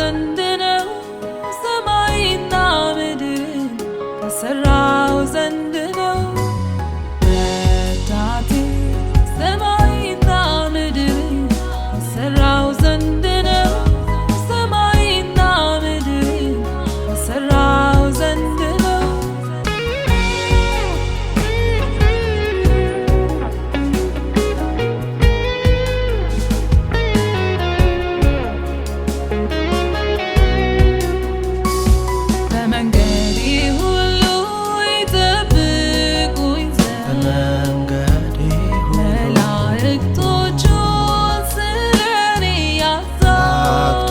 ዘንድ ነው ሰማይና ምድርን ከሰራው ዘንድ ነው ረዳቴ ሰማይና ምድርን ከሰራው ዘንድ ነው ሰማይና ምድርን ከሰራው ዘንድ ነው በመንገዴ ሁሉ ይጠብቁኝ ዘንድ መላእክቶቹን ስለኔ ያዛል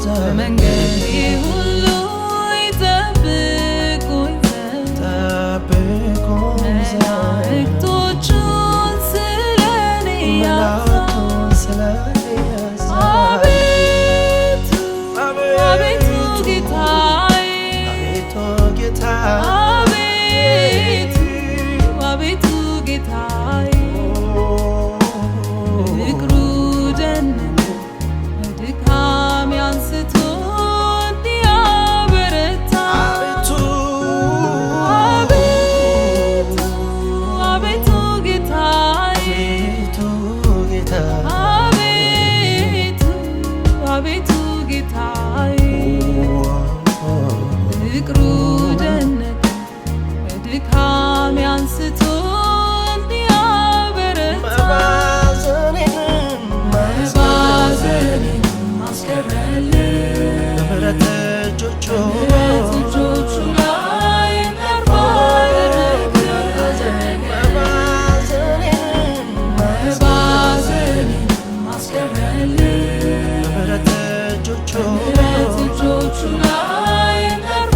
በመንገዴ ሁሉ ይጠብቁኝ ዘንድ መላእክቶቹን ስለኔ ያዛል አቤቱ ጌታዬ አቤቱ ጌታዬ ፍቅሩ ደነቀ በድካሜ አንስቶ እንዲያበረታ አቤቱ ጌታዬ አቤቱ ጌታዬ ፍቅሩ ደነቀ በድካሜ አንስቶ እንዲያበረታ መባዘኔን አስቀረልኝ በምሕረት እጆቹ ላይ እቅፍ አደረገኝ መባዘኔን አስቀረልኝ በምሕረት እጆቹ ላይ እቅፍ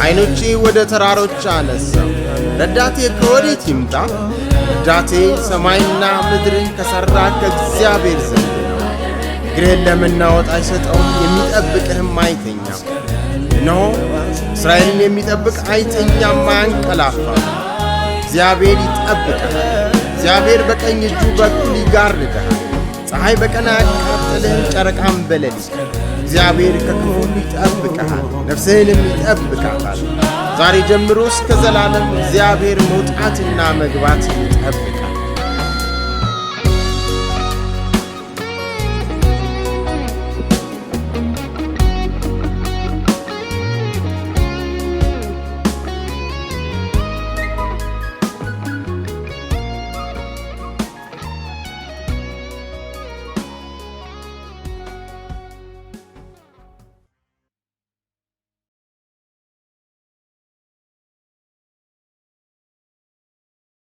ዓይኖቼ ወደ ተራሮች አነሳው ረዳቴ ከወዴት ይምጣ? ረዳቴ ሰማይና ምድርን ከሠራ ከእግዚአብሔር ዘንድ ነው። እግርህን ለመናወጥ አይሰጠውም፣ የሚጠብቅህም አይተኛም። እነሆ እስራኤልን የሚጠብቅ አይተኛም አያንቀላፋም። እግዚአብሔር ይጠብቅሃል። እግዚአብሔር በቀኝ እጁ በኩል ይጋርድሃል። ፀሐይ በቀን አያቃጥልህም፣ ጨረቃም በሌሊት። እግዚአብሔር ከክፉ ሁሉ ይጠብቅሃል፣ ነፍስህንም ይጠብቃታል። ዛሬ ጀምሮ እስከ ዘላለም እግዚአብሔር መውጣትና መግባት ይጠብቃል።